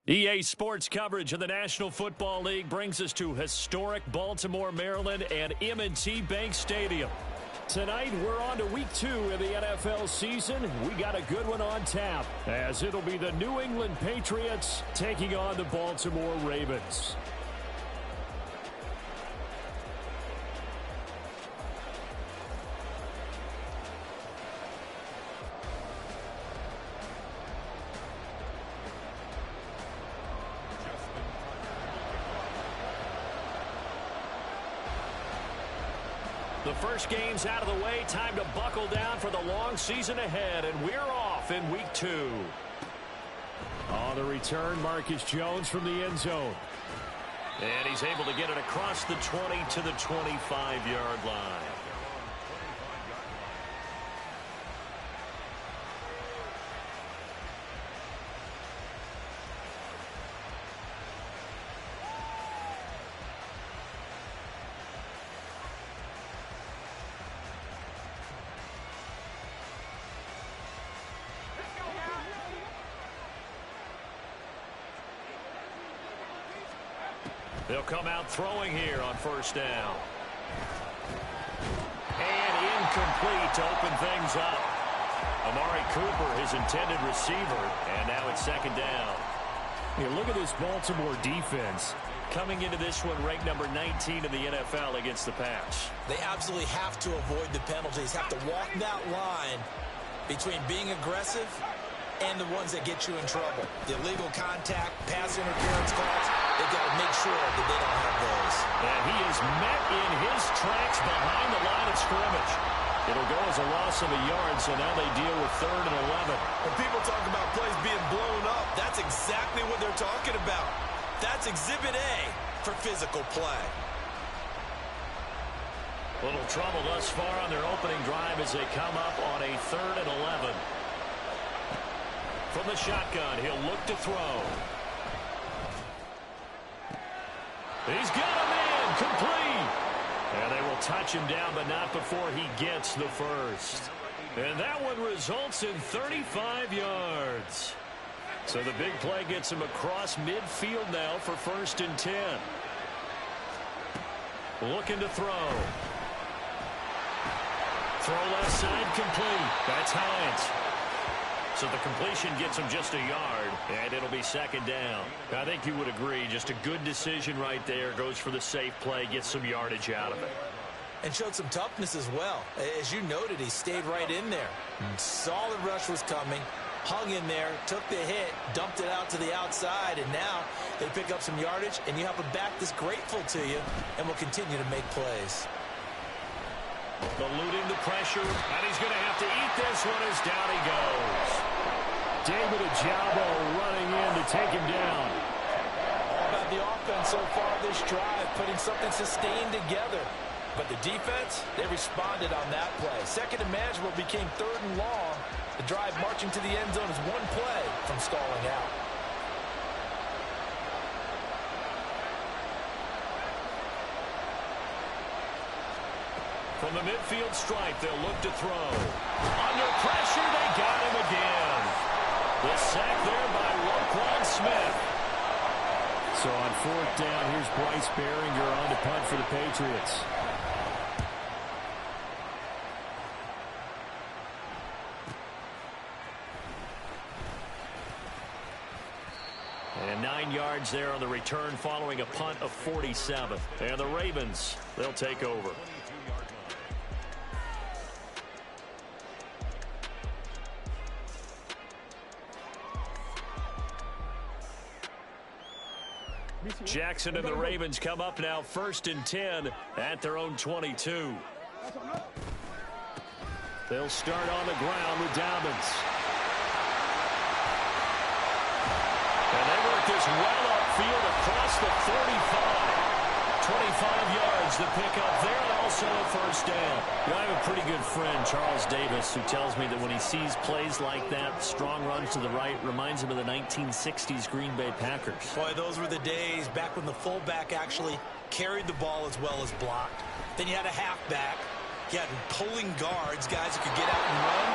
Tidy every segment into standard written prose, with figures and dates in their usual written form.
EA Sports coverage of the National Football League brings us to historic Baltimore, Maryland and M&T Bank Stadium. Tonight, we're on to week 2 of the NFL season. We got a good one on tap, as it'll be the New England Patriots taking on the Baltimore Ravens. The first game's out of the way. Time to buckle down for the long season ahead, and we're off in week 2. On the return, Marcus Jones from the end zone. And he's able to get it across the 20 to the 25-yard line. They'll come out throwing here on first down. And incomplete to open things up. Amari Cooper, his intended receiver, and now it's second down. Here, look at this Baltimore defense. Coming into this one ranked number 19 in the NFL against the pass. They absolutely have to avoid the penalties, have to walk that line between being aggressive and the ones that get you in trouble. The illegal contact, pass interference calls, they've got to make sure that they don't have those. And he is met in his tracks behind the line of scrimmage. It'll go as a loss of a yard, so now they deal with 3rd and 11. When people talk about plays being blown up, that's exactly what they're talking about. That's Exhibit A for physical play. Little trouble thus far on their opening drive as they come up on a 3rd and 11. From the shotgun, he'll look to throw. He's got him in, complete. And they will touch him down, but not before he gets the first. And that one results in 35 yards. So the big play gets him across midfield now for 1st and 10. Looking to throw. Throw left side, complete. That's Hines. So the completion gets him just a yard, and it'll be second down. I think you would agree, just a good decision right there. Goes for the safe play, gets some yardage out of it. And showed some toughness as well. As you noted, he stayed right in there. Saw the rush was coming, hung in there, took the hit, dumped it out to the outside, and now they pick up some yardage, and you have a back that's grateful to you and will continue to make plays. Eluding the pressure, and he's going to have to eat this one as down he goes. David Ojabo running in to take him down. All about the offense so far this drive, putting something sustained together. But the defense, they responded on that play. Second and manageable became 3rd and long. The drive marching to the end zone is one play from stalling out. From the midfield stripe, they'll look to throw. Under pressure, they got him again. The sack there by Roquan Smith. So on 4th down, here's Bryce Baringer on to punt for the Patriots. And 9 yards there on the return following a punt of 47. And the Ravens, they'll take over. Jackson and the Ravens come up now 1st and 10 at their own 22. They'll start on the ground with Dobbins. And they work this well upfield across the 35. 25 yards, the pickup there, and also a 1st down. You know, I have a pretty good friend, Charles Davis, who tells me that when he sees plays like that, strong runs to the right, reminds him of the 1960s Green Bay Packers. Boy, those were the days back when the fullback actually carried the ball as well as blocked. Then you had a halfback. You had pulling guards, guys who could get out and run.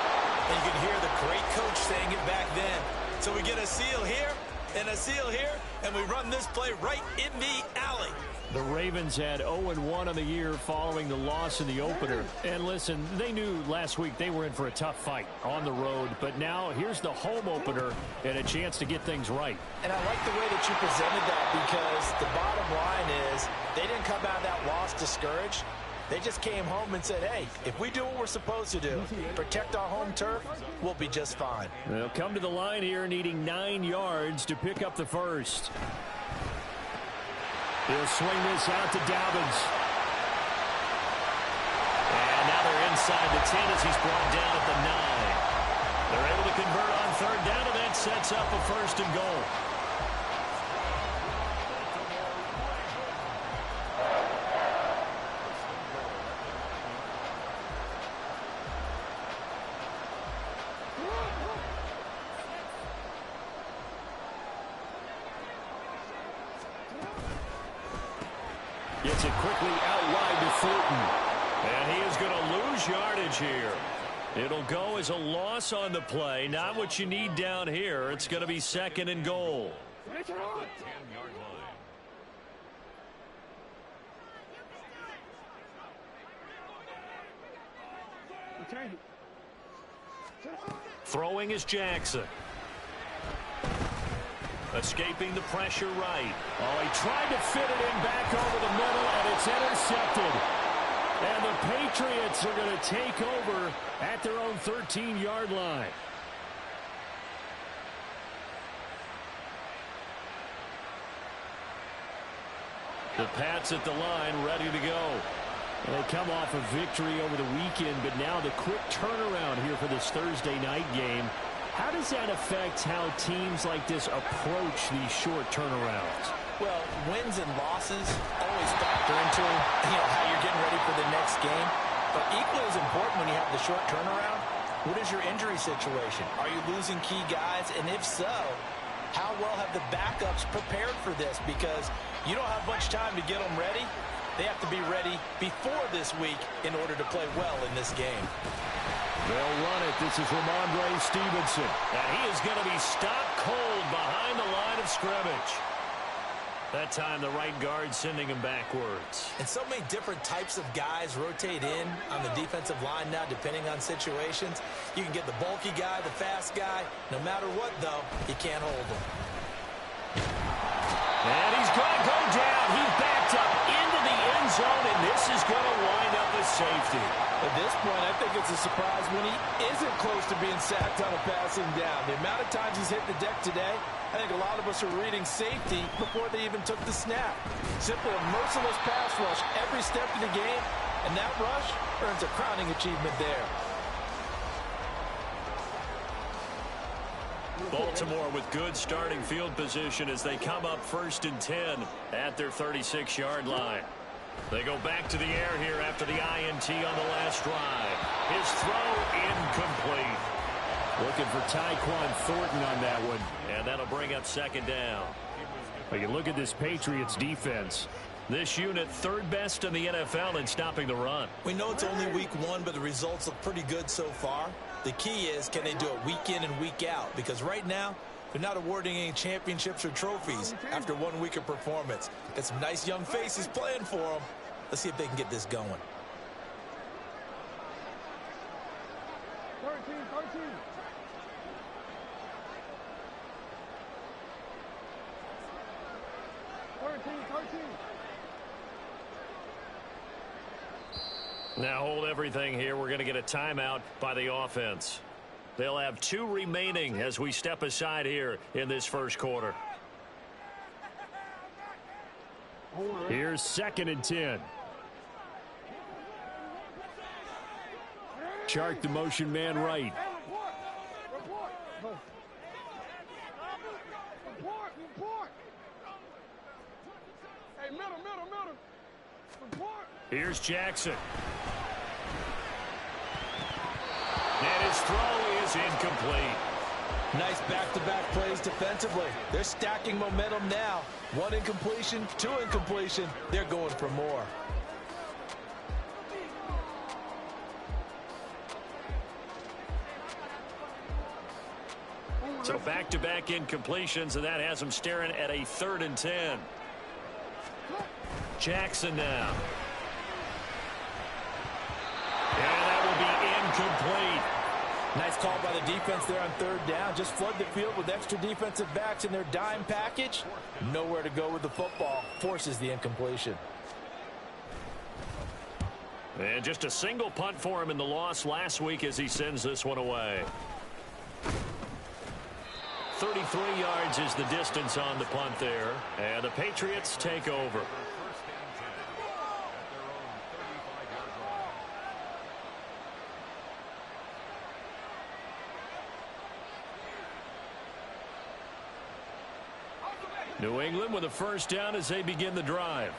And you could hear the great coach saying it back then. So we get a seal here. And a seal here, and we run this play right in the alley. The Ravens had 0-1 on the year following the loss in the opener. And listen, they knew last week they were in for a tough fight on the road. But now here's the home opener and a chance to get things right. And I like the way that you presented that, because the bottom line is they didn't come out of that loss discouraged. They just came home and said, hey, if we do what we're supposed to do, protect our home turf, we'll be just fine. They'll come to the line here needing 9 yards to pick up the first. He'll swing this out to Dobbins. And now they're inside the 10 as he's brought down at the 9. They're able to convert on third down, and that sets up a first and goal. Gets it quickly out wide to Fulton. And he is going to lose yardage here. It'll go as a loss on the play. Not what you need down here. It's going to be second and goal. Throwing is Jackson. Escaping the pressure right. Oh, he tried to fit it in back over the middle, and it's intercepted. And the Patriots are going to take over at their own 13-yard line. The Pats at the line, ready to go. They come off a victory over the weekend, but now the quick turnaround here for this Thursday night game. How does that affect how teams like this approach these short turnarounds? Well, wins and losses always factor into how you're getting ready for the next game. But equally as important when you have the short turnaround, what is your injury situation? Are you losing key guys? And if so, how well have the backups prepared for this? Because you don't have much time to get them ready. They have to be ready before this week in order to play well in this game. They'll run it. This is Ramondre Stevenson. And he is going to be stopped cold behind the line of scrimmage. That time the right guard sending him backwards. And so many different types of guys rotate in on the defensive line now depending on situations. You can get the bulky guy, the fast guy. No matter what, though, you can't hold him. And he's going to go down. He's backed up into the end zone, and this is going to wind up as safety. At this point, I think it's a surprise when he isn't close to being sacked on a passing down. The amount of times he's hit the deck today, I think a lot of us are reading safety before they even took the snap. Simply a merciless pass rush every step of the game, and that rush earns a crowning achievement there. Baltimore with good starting field position as they come up 1st and 10 at their 36-yard line. They go back to the air here after the INT on the last drive. His throw incomplete. Looking for Tyquan Thornton on that one, and that'll bring up 2nd down. But you look at this Patriots defense. This unit 3rd best in the NFL in stopping the run. We know it's only week 1, but the results look pretty good so far. The key is, can they do it week in and week out? Because right now, they're not awarding any championships or trophies after 1 week of performance. Got some nice young faces playing for them. Let's see if they can get this going. 13. 13. Now hold everything here. We're going to get a timeout by the offense. They'll have 2 remaining as we step aside here in this first quarter. Here's 2nd and 10. Chark the motion man right. Report. Hey, middle. Report. Here's Jackson. And his throw is incomplete. Nice back-to-back plays defensively. They're stacking momentum now. 1 incompletion, 2 incompletion. They're going for more. So back-to-back incompletions, and that has them staring at a 3rd and 10. Jackson now. And that will be incomplete. Nice call by the defense there on 3rd down. Just flood the field with extra defensive backs in their dime package. Nowhere to go with the football. Forces the incompletion. And just a single punt for him in the loss last week as he sends this one away. 33 yards is the distance on the punt there. And the Patriots take over. New England with a 1st down as they begin the drive.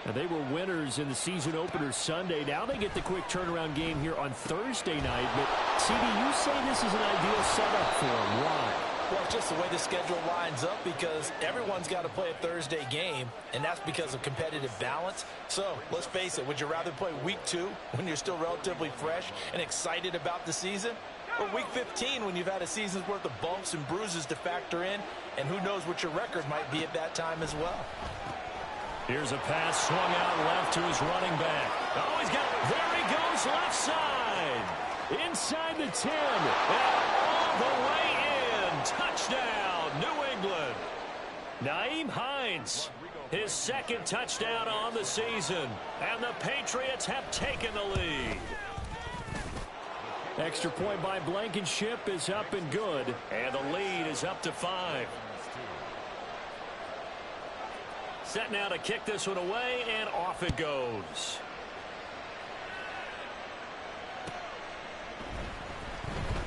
Now, they were winners in the season opener Sunday. Now they get the quick turnaround game here on Thursday night. But, CD, you say this is an ideal setup for them. Why? Well, it's just the way the schedule lines up because everyone's got to play a Thursday game, and that's because of competitive balance. So, let's face it, would you rather play week 2 when you're still relatively fresh and excited about the season? Or week 15 when you've had a season's worth of bumps and bruises to factor in, and who knows what your record might be at that time as well. Here's a pass swung out left to his running back. Oh, he's got it. There he goes, left side. Inside the 10. And all the way in. Touchdown, New England. Nyheim Hines, his 2nd touchdown on the season. And the Patriots have taken the lead. Extra point by Blankenship is up and good. And the lead is up to 5. Set now to kick this one away, and off it goes.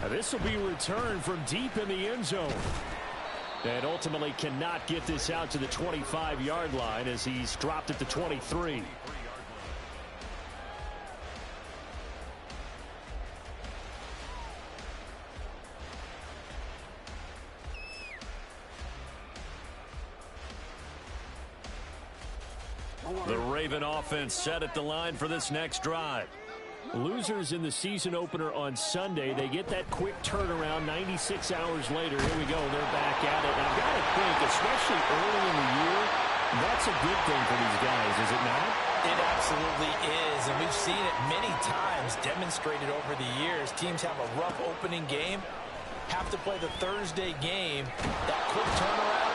Now this will be returned from deep in the end zone. And ultimately cannot get this out to the 25-yard line as he's dropped at the 23. The Raven offense set at the line for this next drive. Losers in the season opener on Sunday. They get that quick turnaround 96 hours later. Here we go. They're back at it. And I've got to think, especially early in the year, that's a good thing for these guys, is it not? It absolutely is, and we've seen it many times demonstrated over the years. Teams have a rough opening game, have to play the Thursday game. That quick turnaround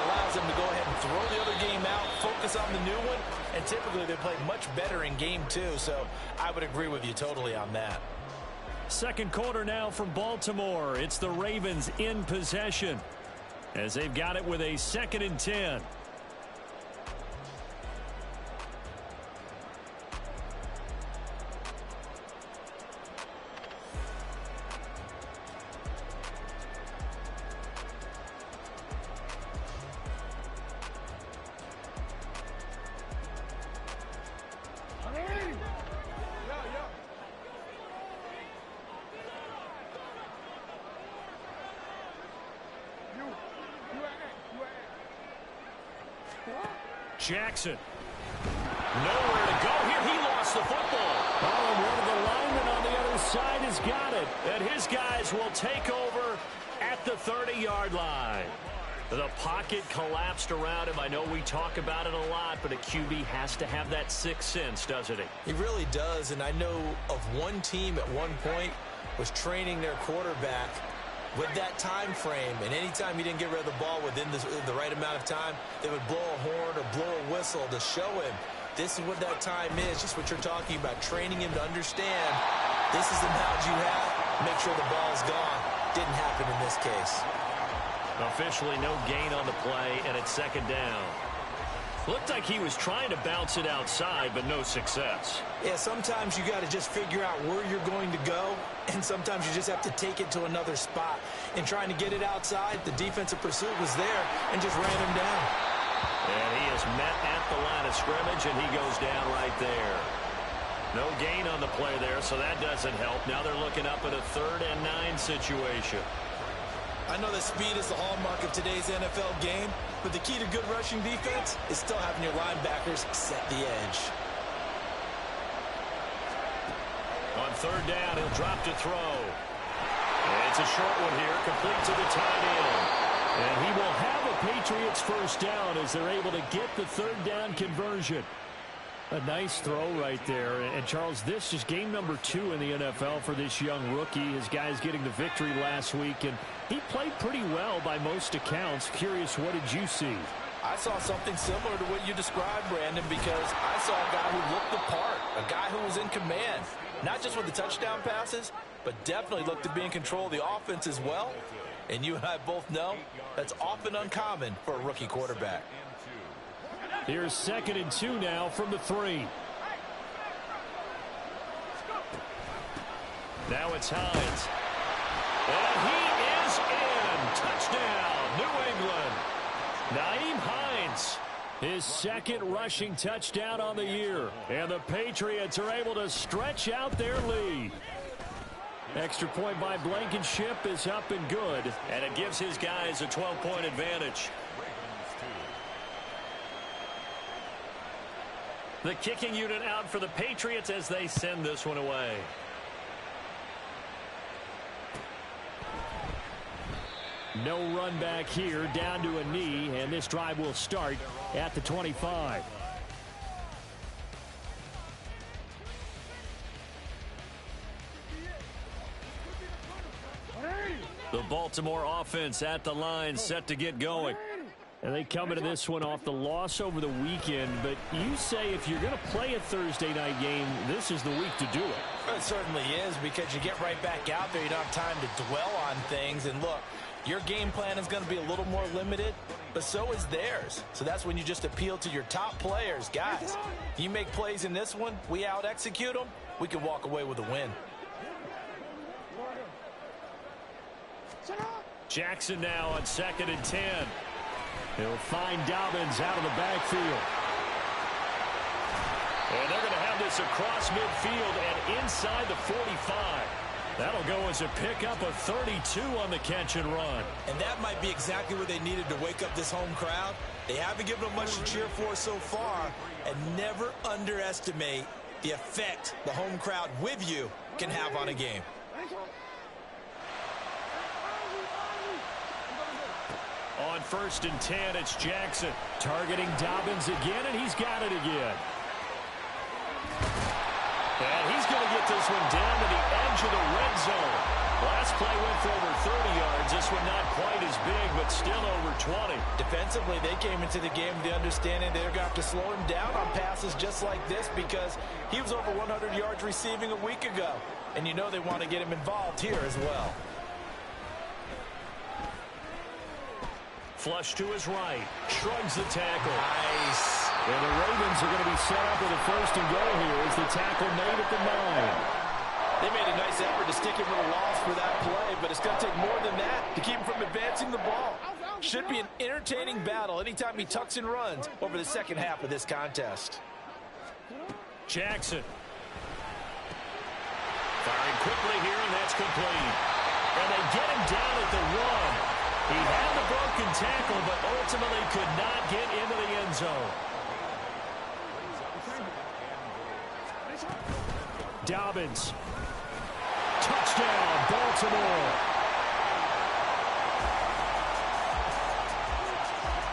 allows them to go ahead and throw the other game out, focus on the new one, and typically they play much better in game 2, so I would agree with you totally on that. 2nd quarter now from Baltimore. It's the Ravens in possession as they've got it with a 2nd and 10. Jackson. Nowhere to go here. He lost the football. Oh, and one of the linemen on the other side has got it. And his guys will take over at the 30-yard line. The pocket collapsed around him. I know we talk about it a lot, but a QB has to have that sixth sense, doesn't he? He really does, and I know of one team at one point was training their quarterback with that time frame, and anytime he didn't get rid of the ball within the right amount of time, they would blow a horn or blow a whistle to show him this is what that time is, just what you're talking about, training him to understand this is the amount you have, make sure the ball's gone. Didn't happen in this case. Officially no gain on the play, and it's 2nd down. Looked like he was trying to bounce it outside, but no success. Yeah, sometimes you got to just figure out where you're going to go, and sometimes you just have to take it to another spot. And trying to get it outside, the defensive pursuit was there and just ran him down. And he is met at the line of scrimmage, and he goes down right there. No gain on the play there, so that doesn't help. Now they're looking up at a 3rd and 9 situation. I know that speed is the hallmark of today's NFL game, but the key to good rushing defense is still having your linebackers set the edge. On 3rd down, he'll drop to throw. It's a short one here, complete to the tight end. And he will have a Patriots first down as they're able to get the third down conversion. A nice throw right there. And, Charles, this is game number 2 in the NFL for this young rookie. His guys getting the victory last week, and he played pretty well by most accounts. Curious, what did you see? I saw something similar to what you described, Brandon, because I saw a guy who looked the part, a guy who was in command, not just with the touchdown passes, but definitely looked to be in control of the offense as well. And you and I both know that's often uncommon for a rookie quarterback. Here's 2nd and 2 now from the 3. Now it's Hines. And he is in. Touchdown, New England. Nyheim Hines, his 2nd rushing touchdown on the year. And the Patriots are able to stretch out their lead. Extra point by Blankenship is up and good. And it gives his guys a 12-point advantage. The kicking unit out for the Patriots as they send this one away. No run back here, down to a knee, and this drive will start at the 25. The Baltimore offense at the line, set to get going. And they come into this one off the loss over the weekend, but you say if you're going to play a Thursday night game, this is the week to do it. It certainly is, because you get right back out there. You don't have time to dwell on things. And look, your game plan is going to be a little more limited, but so is theirs. So that's when you just appeal to your top players. Guys, you make plays in this one, we out-execute them, we can walk away with a win. Jackson now on 2nd and 10. He'll find Dobbins out of the backfield. And they're going to have this across midfield and inside the 45. That'll go as a pickup of 32 on the catch and run. And that might be exactly what they needed to wake up this home crowd. They haven't given them much to cheer for so far. And never underestimate the effect the home crowd with you can have on a game. On 1st and 10, it's Jackson targeting Dobbins again, and he's got it again. And he's going to get this one down to the edge of the red zone. Last play went for over 30 yards. This one not quite as big, but still over 20. Defensively, they came into the game with the understanding they're going to have to slow him down on passes just like this, because he was over 100 yards receiving a week ago. And you know they want to get him involved here as well. Flush to his right. Shrugs the tackle. Nice. And the Ravens are going to be set up with a 1st and goal here as the tackle made at the 9. They made a nice effort to stick him with a loss for that play, but it's going to take more than that to keep him from advancing the ball. Should be an entertaining battle anytime he tucks and runs over the second half of this contest. Jackson. Firing quickly here, and that's complete. And they get him down at the 1. He had the broken tackle, but ultimately could not get into the end zone. Dobbins. Touchdown, Baltimore.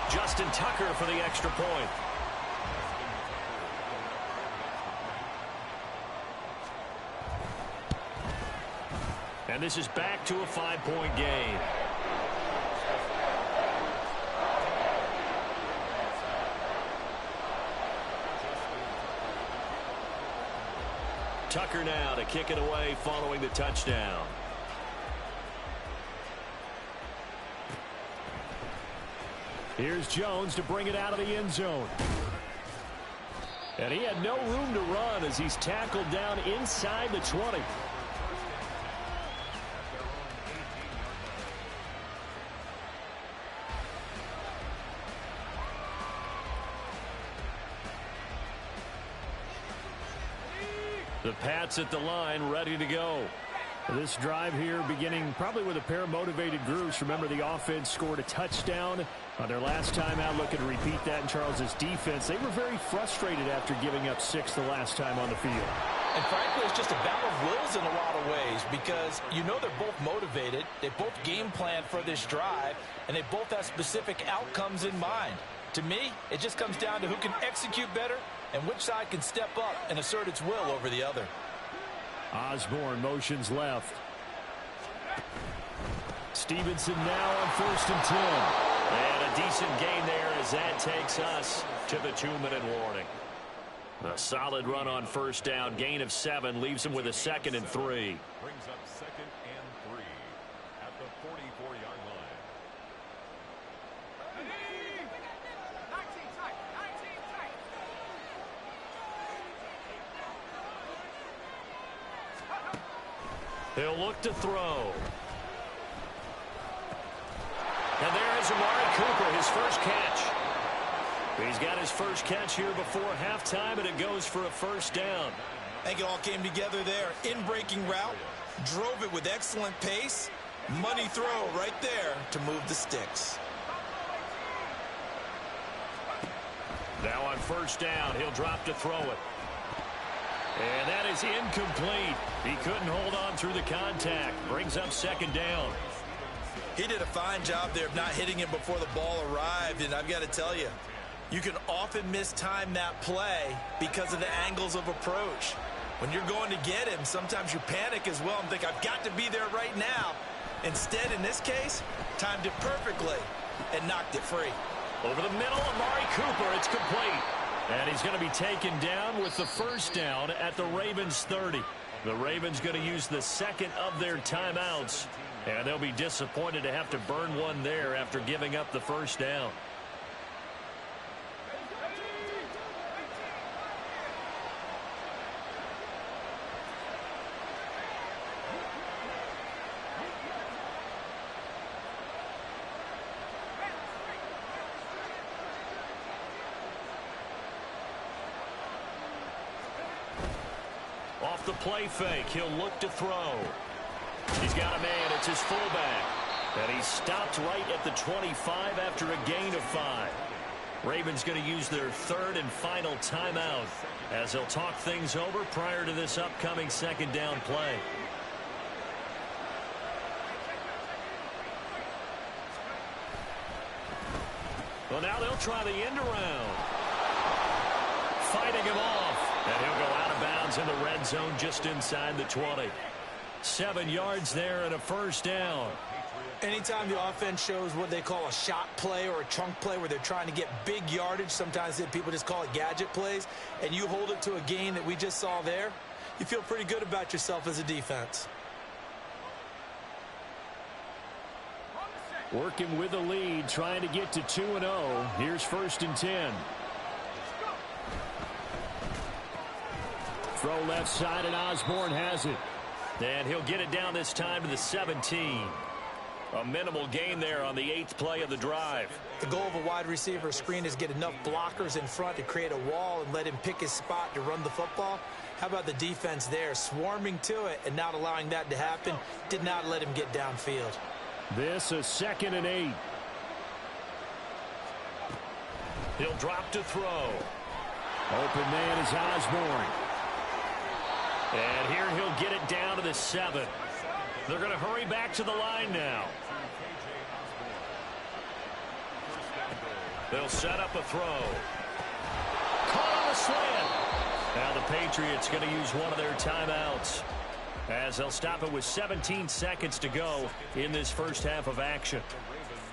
Justin Tucker for the extra point. And this is back to a 5-point game. Tucker now to kick it away following the touchdown. Here's Jones to bring it out of the end zone. And he had no room to run as he's tackled down inside the 20. The Pats at the line, ready to go. This drive here beginning probably with a pair of motivated groups. Remember, the offense scored a touchdown on their last time out. Looking to repeat that in Charles's defense. They were very frustrated after giving up 6 the last time on the field. And frankly, it's just a battle of wills in a lot of ways because you know they're both motivated, they both game plan for this drive, and they both have specific outcomes in mind. To me, it just comes down to who can execute better and which side can step up and assert its will over the other. Osborne motions left. Stevenson now on 1st and 10. And a decent gain there as that takes us to the 2-minute warning. A solid run on 1st down. Gain of 7 leaves him with a 2nd and 3. Brings up 2nd and 3 at the 44-yard line. He'll look to throw. And there is Amari Cooper, his first catch. He's got his first catch here before halftime, and it goes for a 1st down. I think it all came together there. In-breaking route, drove it with excellent pace. Money throw right there to move the sticks. Now on 1st down, he'll drop to throw it. And that is incomplete. He couldn't hold on through the contact. Brings up 2nd down. He did a fine job there of not hitting it before the ball arrived, and I've got to tell you, you can often mistime that play because of the angles of approach. When you're going to get him, sometimes you panic as well and think, I've got to be there right now. Instead, in this case, timed it perfectly and knocked it free. Over the middle, Amari Cooper, it's complete. And he's going to be taken down with the 1st down at the Ravens 30. The Ravens going to use the 2nd of their timeouts, and they'll be disappointed to have to burn one there after giving up the 1st down. Off the play fake, he'll look to throw. He's got a man, it's his fullback. And he's stopped right at the 25 after a gain of 5. Ravens going to use their 3rd and final timeout as they'll talk things over prior to this upcoming 2nd down play. Well, now they'll try the end around. Fighting him off. And he'll go out of bounds in the red zone just inside the 20. 7 yards there and a 1st down. Anytime the offense shows what they call a shot play or a chunk play where they're trying to get big yardage, sometimes people just call it gadget plays, and you hold it to a gain that we just saw there, you feel pretty good about yourself as a defense. Working with the lead, trying to get to 2-0. Here's 1st and 10. Throw left side, and Osborne has it. And he'll get it down this time to the 17. A minimal gain there on the 8th play of the drive. The goal of a wide receiver screen is get enough blockers in front to create a wall and let him pick his spot to run the football. How about the defense there, swarming to it and not allowing that to happen? Did not let him get downfield. This a 2nd and 8. He'll drop to throw. Open man is Osborne. And here he'll get it down to the 7. They're going to hurry back to the line now. They'll set up a throw. Caught on a slant. Now the Patriots going to use one of their timeouts as they'll stop it with 17 seconds to go in this first half of action.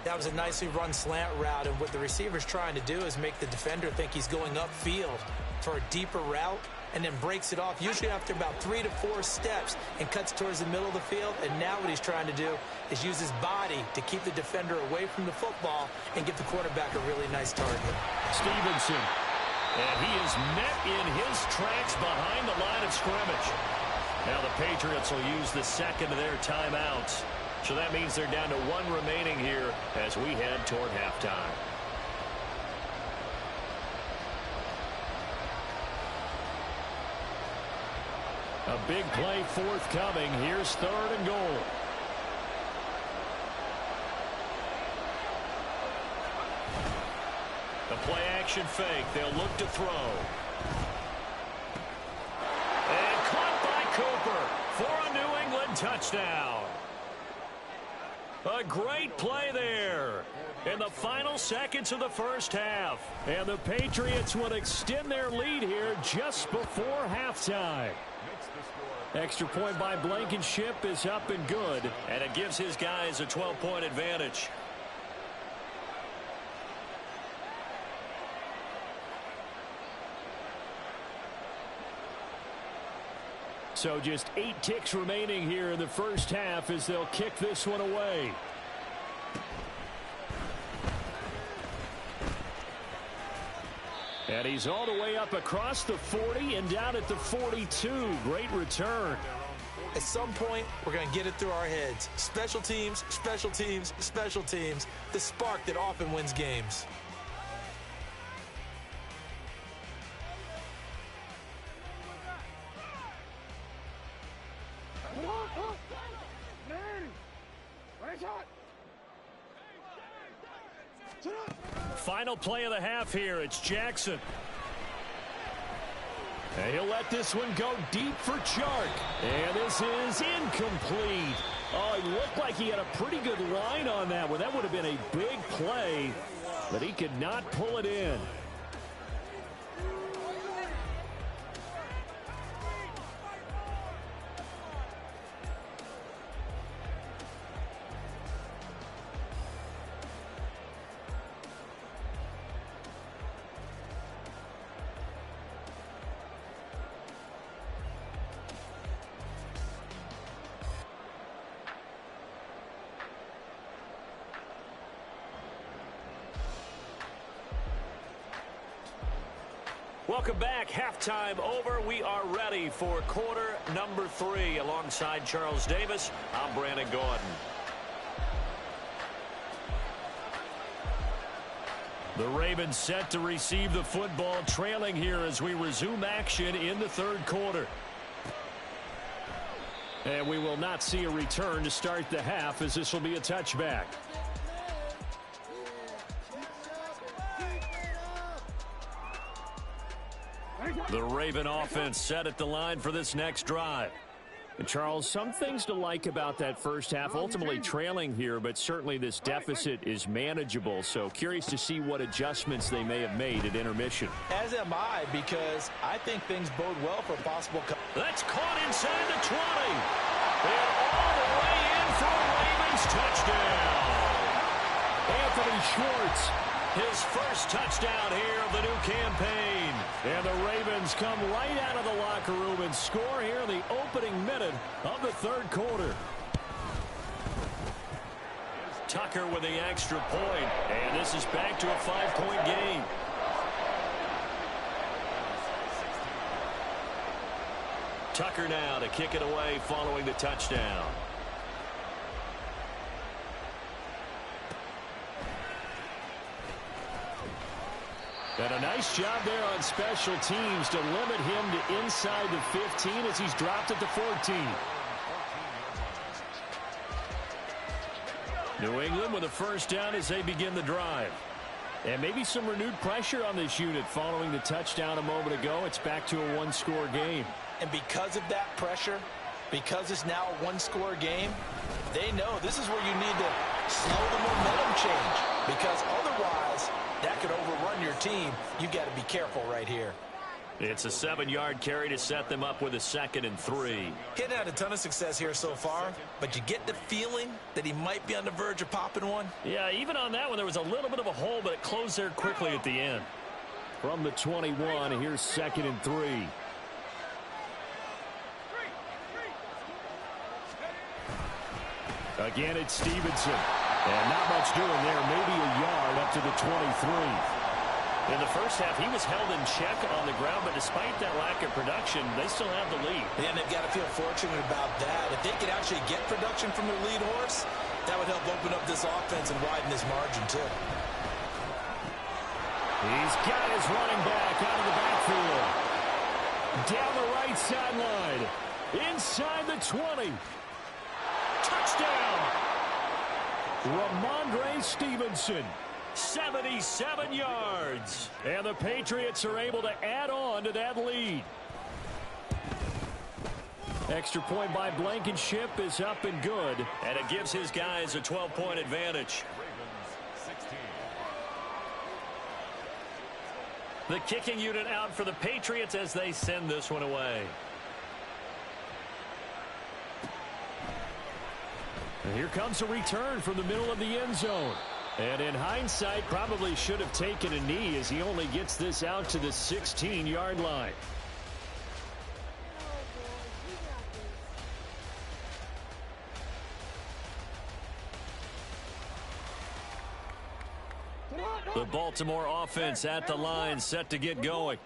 That was a nicely run slant route, and what the receiver's trying to do is make the defender think he's going upfield for a deeper route and then breaks it off, usually after about 3 to 4 steps, and cuts towards the middle of the field. And now what he's trying to do is use his body to keep the defender away from the football and give the quarterback a really nice target. Stevenson. And he is met in his tracks behind the line of scrimmage. Now the Patriots will use the 2nd of their timeouts. So that means they're down to 1 remaining here as we head toward halftime. A big play forthcoming. Here's 3rd and goal. The play action fake. They'll look to throw. And and touchdown. A great play there in the final seconds of the first half. And the Patriots will extend their lead here just before halftime. Extra point by Blankenship is up and good. And it gives his guys a 12-point advantage. So just 8 ticks remaining here in the first half as they'll kick this one away. And he's all the way up across the 40 and down at the 42. Great return. At some point, we're going to get it through our heads. Special teams, special teams, special teams. The spark that often wins games. Final play of the half here. It's Jackson. And he'll let this one go deep for Chark. And this is incomplete. Oh, he looked like he had a pretty good line on that one. That would have been a big play, but he could not pull it in. Welcome back. Halftime over. We are ready for quarter number 3. Alongside Charles Davis, I'm Brandon Gordon. The Ravens set to receive the football, trailing here as we resume action in the third quarter. And we will not see a return to start the half, as this will be a touchback. The Raven offense set at the line for this next drive. And Charles, some things to like about that first half. Ultimately trailing here, but certainly this deficit is manageable. So curious to see what adjustments they may have made at intermission. As am I, because I think things bode well for possible. That's caught inside the 20. And all the way in for a Ravens touchdown. Anthony Schwartz. His first touchdown here of the new campaign. And the Ravens come right out of the locker room and score here in the opening minute of the third quarter. Tucker with the extra point. And this is back to a 5-point game. Tucker now to kick it away following the touchdown. And a nice job there on special teams to limit him to inside the 15 as he's dropped at the 14. New England with a first down as they begin the drive. And maybe some renewed pressure on this unit following the touchdown a moment ago. It's back to a one-score game. And because of that pressure, because it's now a one-score game, they know this is where you need to slow the momentum change. Because otherwise, that could overrun your team. You've got to be careful right here. It's a 7-yard carry to set them up with a 2nd and 3. He's had a ton of success here so far, but you get the feeling that he might be on the verge of popping one. Yeah, even on that one, there was a little bit of a hole, but it closed there quickly at the end. From the 21, here's 2nd and 3. Again, it's Stevenson. And not much doing there. Maybe a yard up to the 23. In the first half, he was held in check on the ground, but despite that lack of production, they still have the lead. And they've got to feel fortunate about that. If they could actually get production from their lead horse, that would help open up this offense and widen this margin, too. He's got his running back out of the backfield. Down the right sideline. Inside the 20. Touchdown! Ramondre Stevenson. 77 yards. And the Patriots are able to add on to that lead. Extra point by Blankenship is up and good. And it gives his guys a 12-point advantage. Ravens 16. The kicking unit out for the Patriots as they send this one away. And here comes a return from the middle of the end zone. And in hindsight, probably should have taken a knee as he only gets this out to the 16-yard line. The Baltimore offense at the line, set to get going.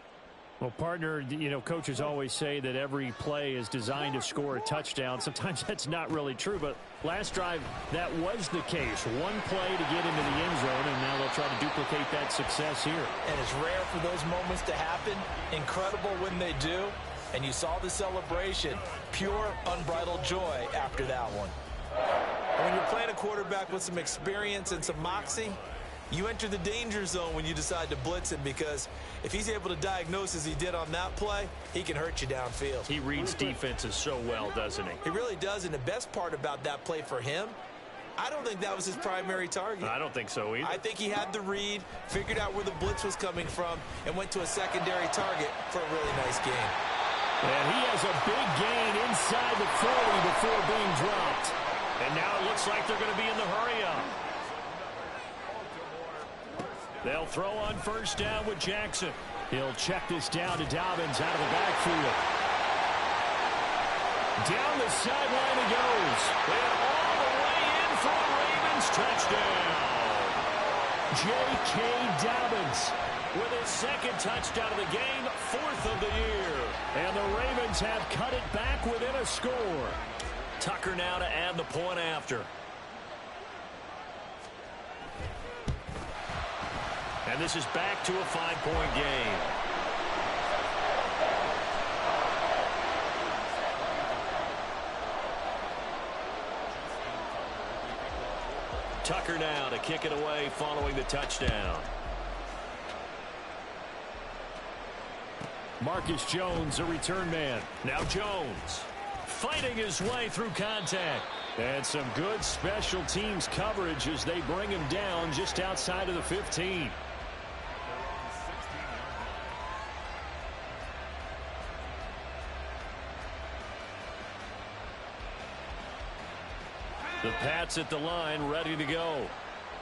Well, partner, you know, coaches always say that every play is designed to score a touchdown. Sometimes that's not really true, but last drive, that was the case. One play to get into the end zone, and now they'll try to duplicate that success here. And it's rare for those moments to happen. Incredible when they do. And you saw the celebration. Pure, unbridled joy after that one. And when you're playing a quarterback with some experience and some moxie, you enter the danger zone when you decide to blitz him, because if he's able to diagnose as he did on that play, he can hurt you downfield. He reads defenses so well, doesn't he? He really does, and the best part about that play for him, I don't think that was his primary target. I don't think so either. I think he had the read, figured out where the blitz was coming from, and went to a secondary target for a really nice game. And he has a big gain inside the 40 before being dropped. And now it looks like they're going to be in the hurry-up. They'll throw on first down with Jackson. He'll check this down to Dobbins out of the backfield. Down the sideline he goes. And all the way in for the Ravens touchdown. J.K. Dobbins with his second touchdown of the game, fourth of the year. And the Ravens have cut it back within a score. Tucker now to add the point after. And this is back to a 5-point game. Tucker now to kick it away following the touchdown. Marcus Jones, a return man. Now Jones fighting his way through contact. And some good special teams coverage as they bring him down just outside of the 15. The Pats at the line, ready to go.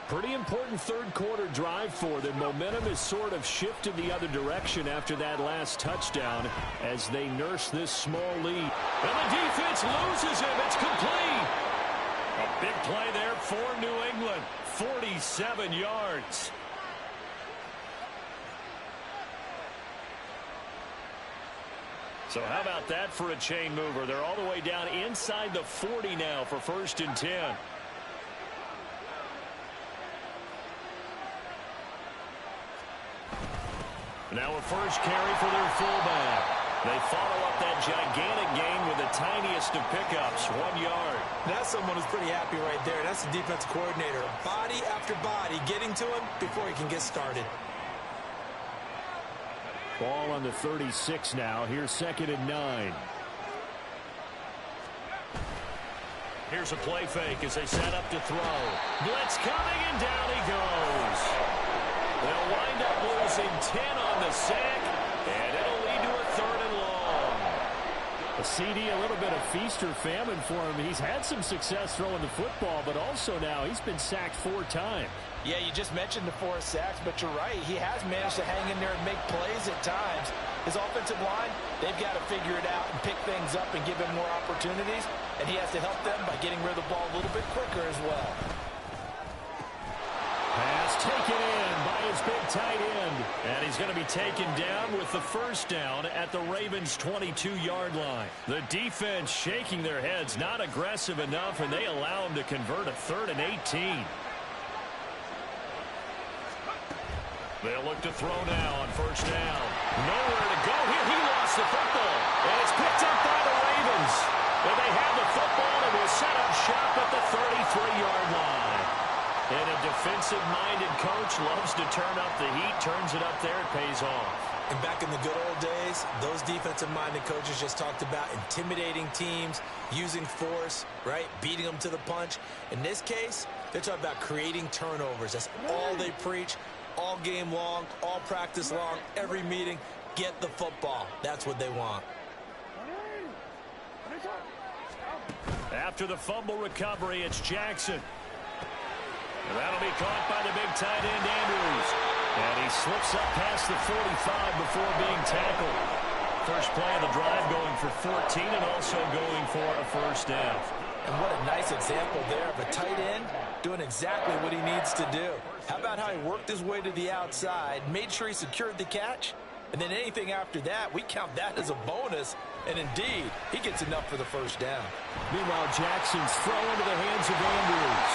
Pretty important third quarter drive for them. Momentum has sort of shifted the other direction after that last touchdown as they nurse this small lead. And the defense loses him. It's complete. A big play there for New England. 47 yards. So how about that for a chain mover? They're all the way down inside the 40 now for 1st and 10. Now a first carry for their fullback. They follow up that gigantic gain with the tiniest of pickups, 1 yard. That's someone who's pretty happy right there. That's the defensive coordinator. Body after body getting to him before he can get started. Ball on the 36 now. Here's 2nd and 9. Here's a play fake as they set up to throw. Blitz coming, and down he goes. They'll wind up losing 10 on the sack, and it'll lead to a 3rd and long. A CD, a little bit of feast or famine for him. He's had some success throwing the football, but also now he's been sacked 4 times. Yeah, you just mentioned the 4 sacks, but you're right. He has managed to hang in there and make plays at times. His offensive line, they've got to figure it out and pick things up and give him more opportunities, and he has to help them by getting rid of the ball a little bit quicker as well. Pass taken in by his big tight end. And he's going to be taken down with the first down at the Ravens' 22-yard line. The defense shaking their heads, not aggressive enough, and they allow him to convert a 3rd and 18. They'll look to throw now on first down. Nowhere to go here. He lost the football. And it's picked up by the Ravens. And they have the football and will set up shop at the 33-yard line. And a defensive-minded coach loves to turn up the heat, turns it up there, it pays off. And back in the good old days, those defensive-minded coaches just talked about intimidating teams, using force, right, beating them to the punch. In this case, they're talking about creating turnovers. That's all they preach, all game long, all practice long, every meeting. Get the football. That's what they want. After the fumble recovery, it's Jackson. And that'll be caught by the big tight end, Andrews. And he slips up past the 45 before being tackled. First play of the drive going for 14 and also going for a first down. And what a nice example there of a tight end doing exactly what he needs to do. How about how he worked his way to the outside, made sure he secured the catch, and then anything after that, we count that as a bonus. And indeed, he gets enough for the first down. Meanwhile, Jackson's throw into the hands of Andrews.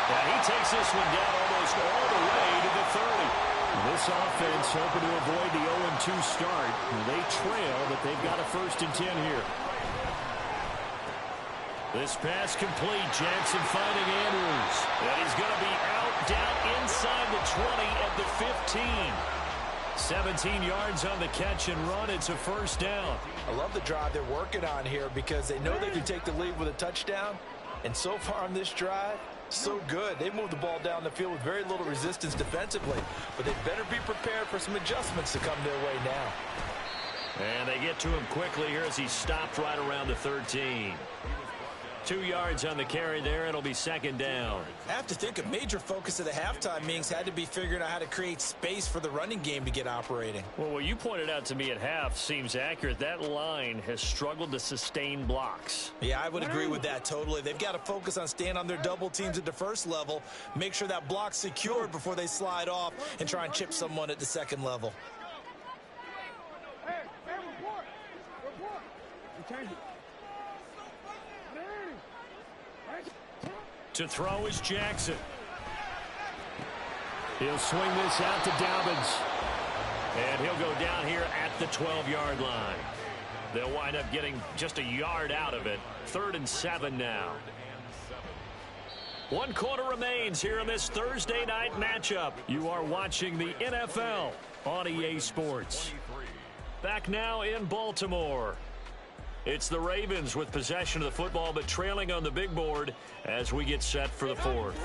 And he takes this one down almost all the way to the 30. This offense hoping to avoid the 0-2 start. They trail, but they've got a 1st and 10 here. This pass complete. Jackson finding Andrews. And he's going to be out, down inside the 20 at the 15. 17 yards on the catch and run. It's a first down. I love the drive they're working on here because they know they can take the lead with a touchdown. And so far on this drive, so good. They moved the ball down the field with very little resistance defensively. But they better be prepared for some adjustments to come their way now. And they get to him quickly here as he stopped right around the 13. 2 yards on the carry there. It'll be 2nd down. I have to think a major focus of the halftime meetings had to be figuring out how to create space for the running game to get operating. Well, what you pointed out to me at half seems accurate. That line has struggled to sustain blocks. Yeah, I would agree with that totally. They've got to focus on staying on their double teams at the first level, make sure that block's secured before they slide off and try and chip someone at the second level. Hey, report. You change it. To throw is Jackson. He'll swing this out to Dobbins. And he'll go down here at the 12-yard line. They'll wind up getting just a yard out of it. 3rd and 7 now. 1 quarter remains here in this Thursday night matchup. You are watching the NFL on EA Sports. Back now in Baltimore. It's the Ravens with possession of the football, but trailing on the big board as we get set for the 4th.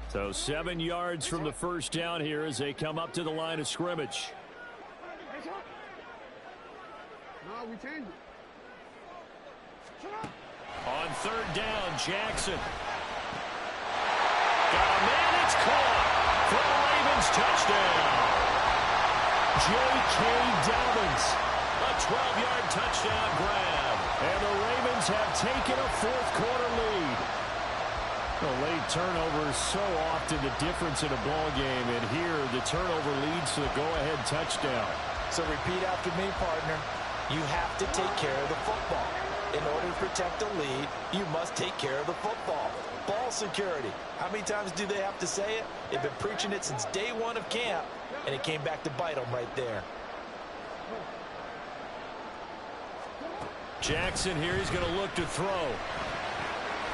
So 7 yards from the first down here as they come up to the line of scrimmage. No, we change it. On 3rd down, Jackson. Got a man, it's caught for the Ravens touchdown. J.K. Dobbins. A 12-yard touchdown grab. And the Ravens have taken a 4th quarter lead. The late turnover is so often the difference in a ball game. And here, the turnover leads to the go-ahead touchdown. So repeat after me, partner. You have to take care of the football. In order to protect the lead, you must take care of the football. Ball security. How many times do they have to say it? They've been preaching it since day 1 of camp, and it came back to bite them right there. Jackson here, he's going to look to throw.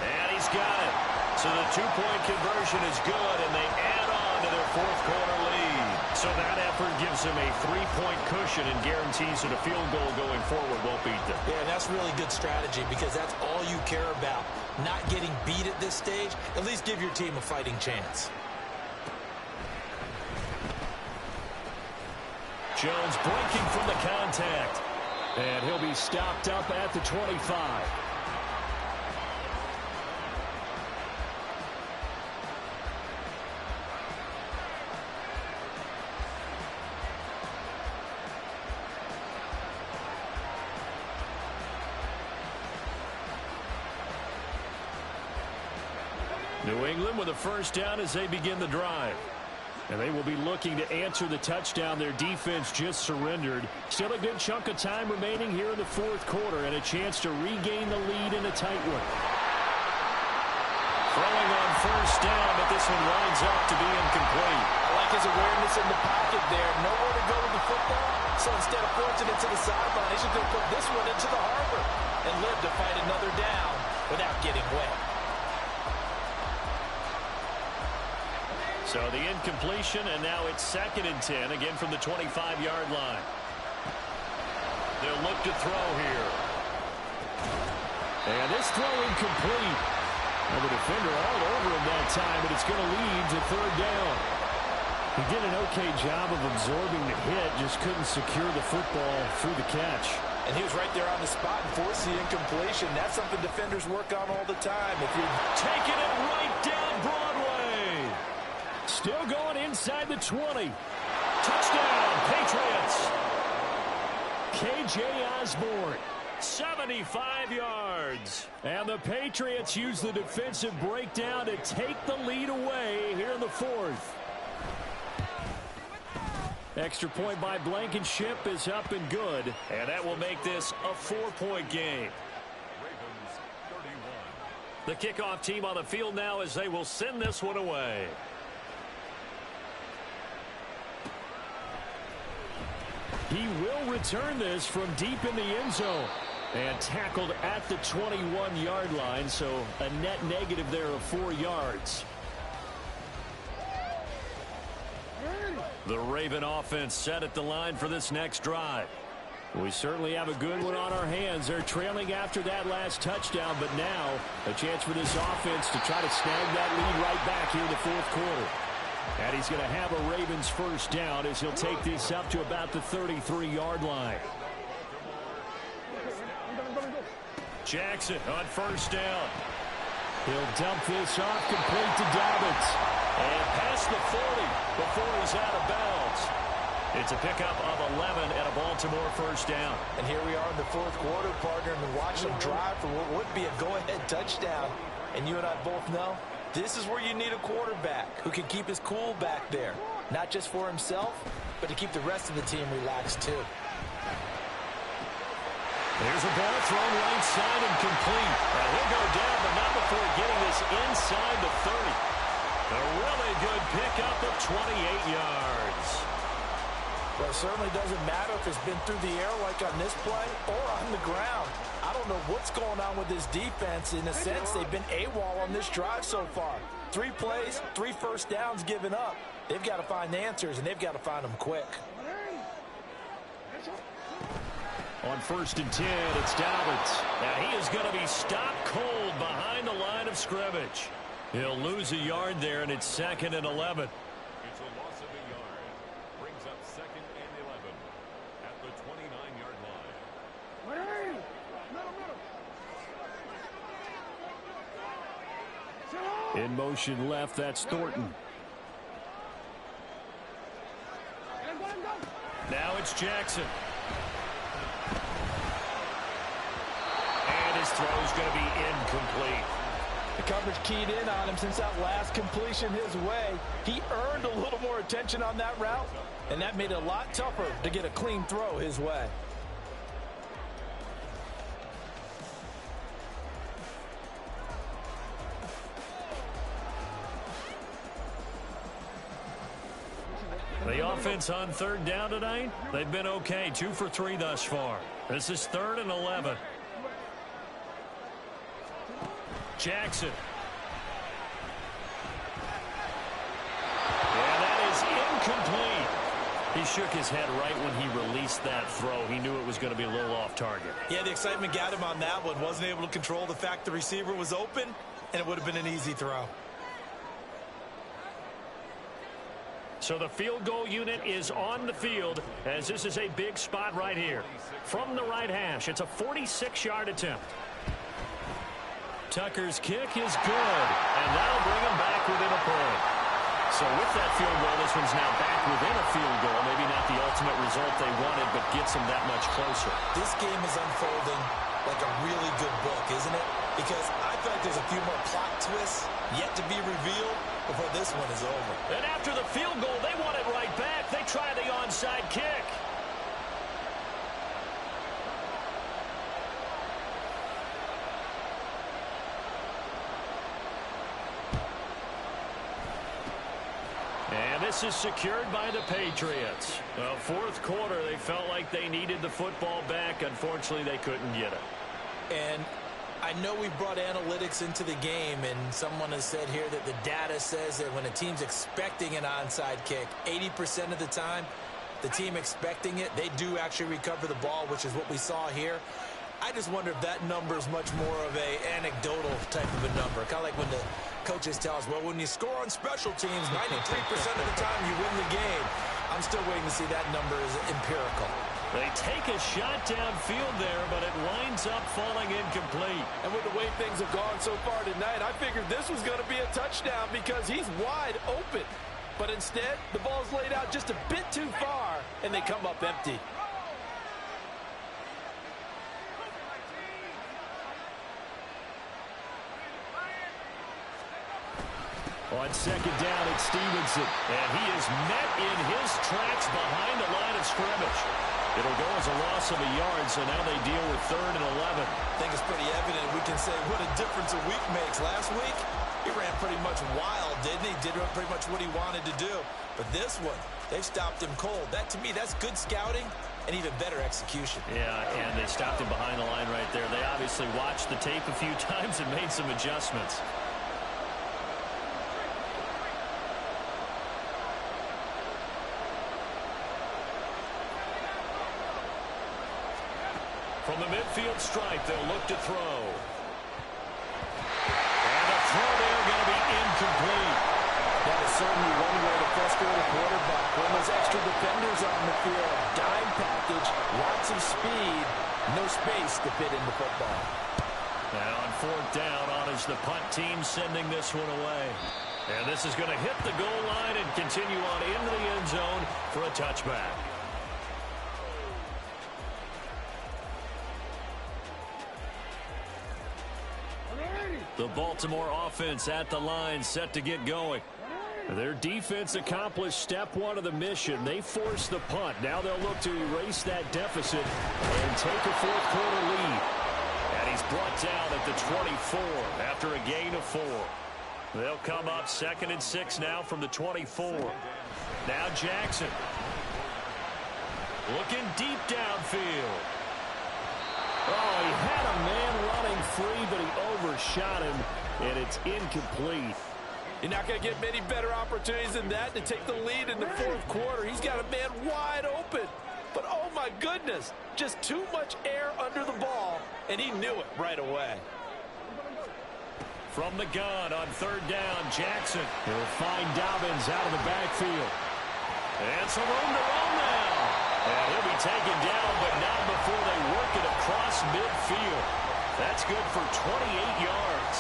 And he's got it. So the 2-point conversion is good, and they add on to their 4th quarter lead. So that effort gives them a 3-point cushion and guarantees that a field goal going forward won't beat them. Yeah, and that's really good strategy because that's all you care about. Not getting beat at this stage. At least give your team a fighting chance. Jones breaking from the contact. And he'll be stopped up at the 25. New England with a first down as they begin the drive. And they will be looking to answer the touchdown their defense just surrendered. Still a good chunk of time remaining here in the 4th quarter and a chance to regain the lead in a tight one. Throwing on first down, but this one winds up to be incomplete. I like his awareness in the pocket there. Nowhere to go with the football. So instead of forcing it to the sideline, he's just going to put this one into the harbor and live to fight another down without getting wet. So the incompletion, and now it's 2nd and 10, again from the 25-yard line. They'll look to throw here. And this throw incomplete. And the defender all over him that time, but it's going to lead to 3rd down. He did an okay job of absorbing the hit, just couldn't secure the football through the catch. And he was right there on the spot and forced the incompletion. That's something defenders work on all the time. If you're taking it right down Broadway. Still going inside the 20. Touchdown, Patriots. K.J. Osborne, 75 yards. And the Patriots use the defensive breakdown to take the lead away here in the 4th. Extra point by Blankenship is up and good. And that will make this a 4-point game. Ravens 31. The kickoff team on the field now as they will send this one away. He will return this from deep in the end zone. And tackled at the 21-yard line, so a net negative there of 4 yards. The Raven offense set at the line for this next drive. We certainly have a good one on our hands. They're trailing after that last touchdown, but now a chance for this offense to try to snag that lead right back here in the 4th quarter. And he's going to have a Ravens first down as he'll take this up to about the 33-yard line. Jackson on first down. He'll dump this off complete to Dobbins. And past the 40 before he's out of bounds. It's a pickup of 11 and a Baltimore first down. And here we are in the 4th quarter, partner, and we watch them drive for what would be a go-ahead touchdown. And you and I both know this is where you need a quarterback who can keep his cool back there. Not just for himself, but to keep the rest of the team relaxed too. There's a ball thrown right side and complete. And he'll go down, but not before getting this inside the 30. A really good pickup of 28 yards. Well, it certainly doesn't matter if it's been through the air like on this play or on the ground. I don't know what's going on with this defense. In a sense, they've been AWOL on this drive so far. 3 plays, 3 first downs given up. They've got to find the answers, and they've got to find them quick. On 1st and 10, it's Dobbins. Now he is going to be stopped cold behind the line of scrimmage. He'll lose a yard there, and it's 2nd and 11. It's a loss of a yard. Brings up 2nd and 11 at the 29-yard line. In motion left, that's Thornton. Now it's Jackson. And his throw's going to be incomplete. The coverage keyed in on him since that last completion his way. He earned a little more attention on that route, and that made it a lot tougher to get a clean throw his way. The offense on 3rd down tonight, they've been okay. 2 for 3 thus far. This is 3rd and 11. Jackson. And that is incomplete. He shook his head right when he released that throw. He knew it was going to be a little off target. Yeah, the excitement got him on that one. Wasn't able to control the fact the receiver was open, and it would have been an easy throw. So the field goal unit is on the field as this is a big spot right here. From the right hash, it's a 46-yard attempt. Tucker's kick is good, and that'll bring him back within a point. So with that field goal, this one's now back within a field goal. Maybe not the ultimate result they wanted, but gets them that much closer. This game is unfolding like a really good book, isn't it? Because I feel like there's a few more plot twists yet to be revealed before this one is over. And after the field goal, they want it right back. They try the onside kick. And this is secured by the Patriots. 4th quarter, they felt like they needed the football back. Unfortunately, they couldn't get it. And I know we brought analytics into the game, and someone has said here that the data says that when a team's expecting an onside kick, 80% of the time, the team expecting it, they do actually recover the ball, which is what we saw here. I just wonder if that number is much more of a anecdotal type of a number. Kind of like when the coaches tell us, well, when you score on special teams, 93% of the time you win the game. I'm still waiting to see that number is empirical. They take a shot downfield there, but it winds up falling incomplete. And with the way things have gone so far tonight, I figured this was going to be a touchdown because he's wide open. But instead, the ball's laid out just a bit too far, and they come up empty. On second down, it's Stevenson. And he is met in his tracks behind the line of scrimmage. It'll go as a loss of a yard, so now they deal with 3rd and 11. I think it's pretty evident we can say what a difference a week makes. Last week, he ran pretty much wild, didn't he? Did pretty much what he wanted to do. But this one, they've stopped him cold. That, to me, that's good scouting and even better execution. Yeah, and they stopped him behind the line right there. They obviously watched the tape a few times and made some adjustments. From the midfield stripe, they'll look to throw. And the throw there going to be incomplete. That is certainly one way to frustrate a quarterback. When there's extra defenders on the field, dime package, lots of speed, no space to fit in the football. Now on 4th down, on is the punt team sending this one away. And this is going to hit the goal line and continue on into the end zone for a touchback. The Baltimore offense at the line, set to get going. Their defense accomplished step 1 of the mission. They forced the punt. Now they'll look to erase that deficit and take a 4th quarter lead. And he's brought down at the 24 after a gain of 4. They'll come up 2nd and 6 now from the 24. Now Jackson. Looking deep downfield. Oh, he had a man running free, but he overshot him, and it's incomplete. You're not going to get many better opportunities than that to take the lead in the 4th quarter. He's got a man wide open. But, oh, my goodness, just too much air under the ball, and he knew it right away. From the gun on 3rd down, Jackson. He'll find Dobbins out of the backfield. And some room to run now. And he'll be taken down, but not before they work it across midfield. That's good for 28 yards.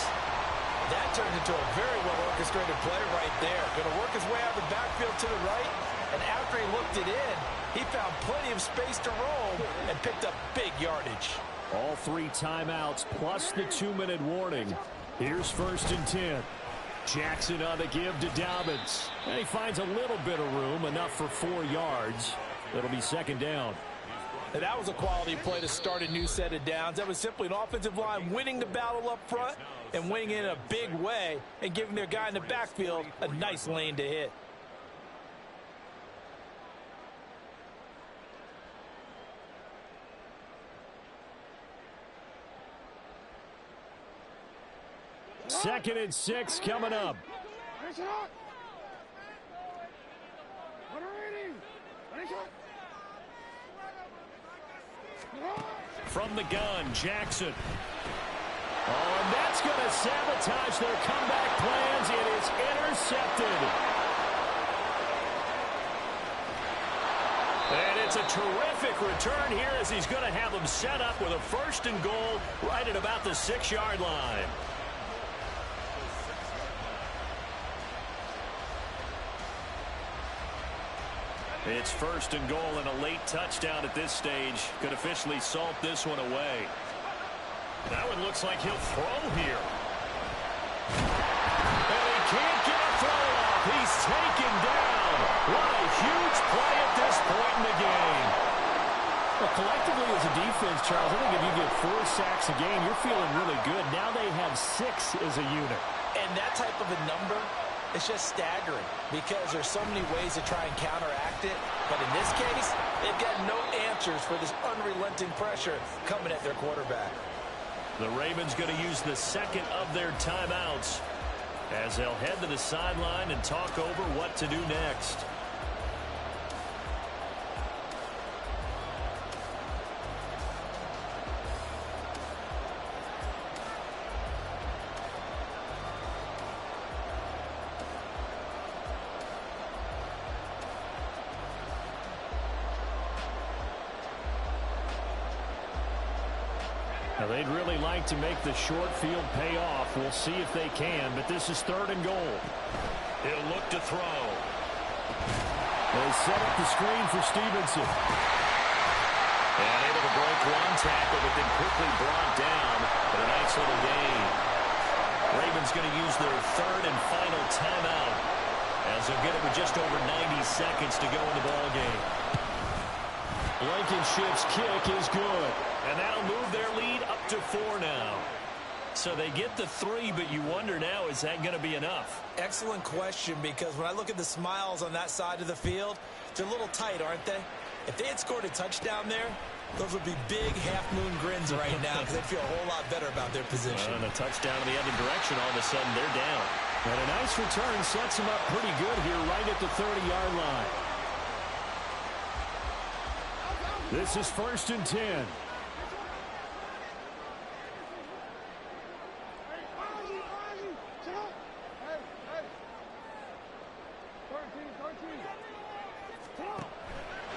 That turned into a very well-orchestrated play right there. Going to work his way out of the backfield to the right, and after he looked it in, he found plenty of space to roam and picked up big yardage. All 3 timeouts plus the 2-minute warning. Here's 1st and 10. Jackson on the give to Dobbins. And he finds a little bit of room, enough for 4 yards. It'll be 2nd down. And that was a quality play to start a new set of downs. That was simply an offensive line winning the battle up front and winning it in a big way and giving their guy in the backfield a nice lane to hit. Second and 6 coming up. From the gun, Jackson. Oh, and that's going to sabotage their comeback plans. It is intercepted. And it's a terrific return here as he's going to have them set up with a 1st and goal right at about the 6-yard line. It's 1st and goal, and a late touchdown at this stage could officially salt this one away. That one looks like he'll throw here. And he can't get a throw off. He's taken down. What a huge play at this point in the game. Well, collectively as a defense, Charles, I think if you get 4 sacks a game, you're feeling really good. Now they have 6 as a unit. And that type of a number, it's just staggering because there's so many ways to try and counteract it. But in this case, they've got no answers for this unrelenting pressure coming at their quarterback. The Ravens going to use the second of their timeouts as they'll head to the sideline and talk over what to do next. Now, they'd really like to make the short field pay off. We'll see if they can, but this is 3rd and goal. He'll look to throw. They set up the screen for Stevenson. And able to break one tackle, but then quickly brought down. But a nice little gain. Ravens going to use their 3rd and final timeout as they'll get it with just over 90 seconds to go in the ball game. Blankenship's kick is good. And that'll move their lead up to 4 now. So they get the 3, but you wonder now, is that going to be enough? Excellent question, because when I look at the smiles on that side of the field, they're a little tight, aren't they? If they had scored a touchdown there, those would be big half-moon grins right now because they'd feel a whole lot better about their position. And a touchdown in the other direction, all of a sudden they're down. And a nice return sets them up pretty good here right at the 30-yard line. This is 1st and 10.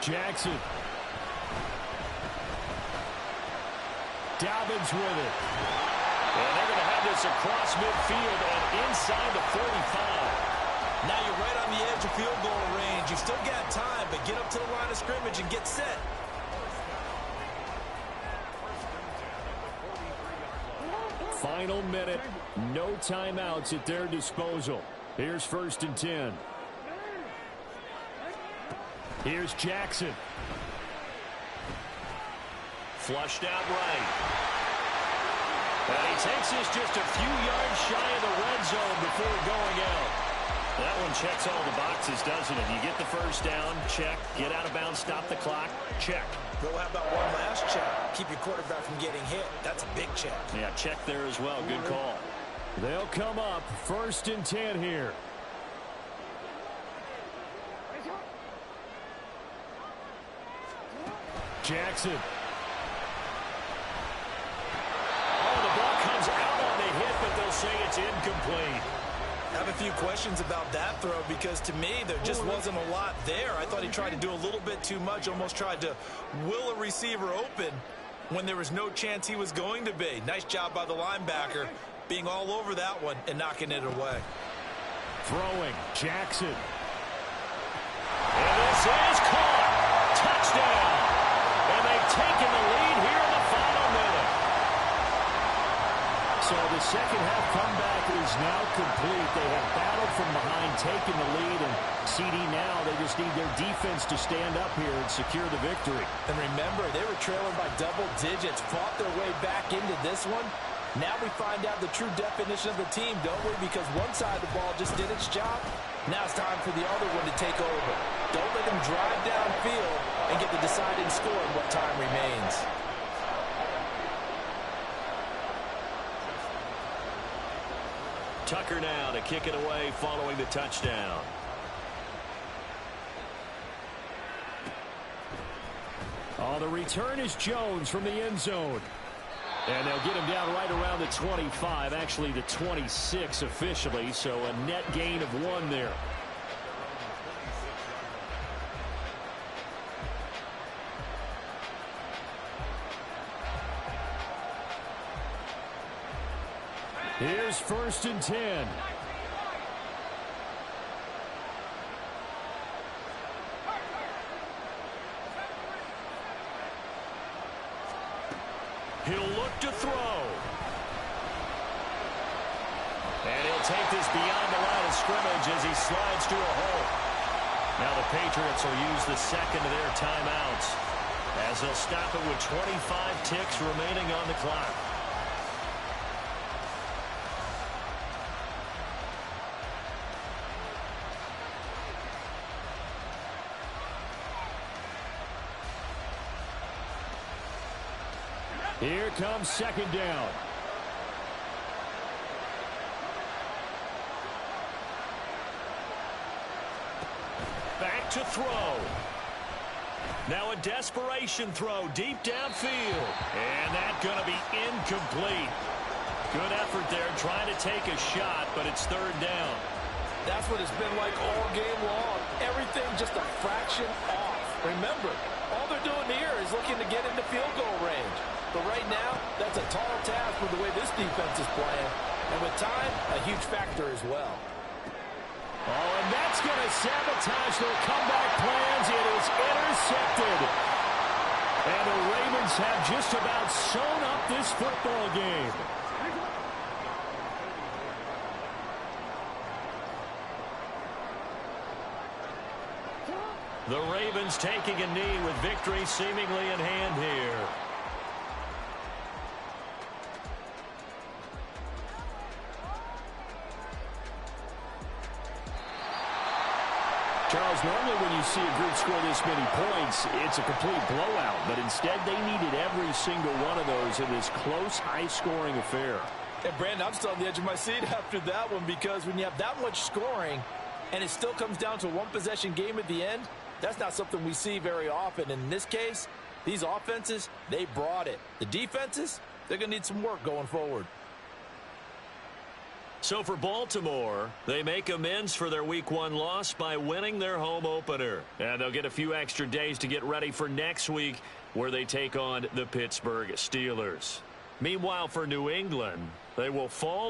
Jackson. Dobbins with it. And they're going to have this across midfield and inside the 45. Now you're right on the edge of field goal range. You've still got time, but get up to the line of scrimmage and get set. Final minute. No timeouts at their disposal. Here's 1st and 10. Here's Jackson. Flushed out right. And he takes this just a few yards shy of the red zone before going out. That one checks all the boxes, doesn't it? You get the first down, check. Get out of bounds, stop the clock, check. Go, how about one last check? Keep your quarterback from getting hit. That's a big check. Yeah, check there as well. Good call. They'll come up 1st and 10 here. Jackson. Oh, the ball comes out on the hit, but they'll say it's incomplete. I have a few questions about that throw because to me there just wasn't a lot there. I thought he tried to do a little bit too much, almost tried to will a receiver open when there was no chance he was going to be. Nice job by the linebacker being all over that one and knocking it away. Throwing, Jackson. And this is caught. Touchdown. And they've taken the lead here in the final minute. So the second half comeback is now complete. They have battled from behind, taken the lead, and CD now, they just need their defense to stand up here and secure the victory. And remember, they were trailing by double digits, fought their way back into this one. Now we find out the true definition of the team, don't we? Because one side of the ball just did its job. Now it's time for the other one to take over. Don't let them drive downfield and get the deciding score in what time remains. Tucker now to kick it away following the touchdown. Oh, the return is Jones from the end zone. And they'll get him down right around the 25, actually the 26 officially, so a net gain of 1 there. Here's 1st and 10. He'll look to throw. And he'll take this beyond the line of scrimmage as he slides to a hole. Now the Patriots will use the second of their timeouts as they'll stop it with 25 ticks remaining on the clock. Here comes second down. Back to throw. Now a desperation throw deep downfield. And that's going to be incomplete. Good effort there trying to take a shot, but it's third down. That's what it's been like all game long. Everything just a fraction off. Remember, all they're doing here is looking to get into field goal range. But right now, that's a tall task with the way this defense is playing. And with time, a huge factor as well. Oh, and that's going to sabotage their comeback plans. It is intercepted. And the Ravens have just about sewn up this football game. The Ravens taking a knee with victory seemingly in hand here. Charles, normally when you see a group score this many points, it's a complete blowout. But instead, they needed every single one of those in this close, high-scoring affair. And, Brandon, I'm still on the edge of my seat after that one because when you have that much scoring and it still comes down to a one-possession game at the end, that's not something we see very often. In this case, these offenses, they brought it. The defenses, they're going to need some work going forward. So for Baltimore, they make amends for their Week 1 loss by winning their home opener. And they'll get a few extra days to get ready for next week where they take on the Pittsburgh Steelers. Meanwhile, for New England, they will fall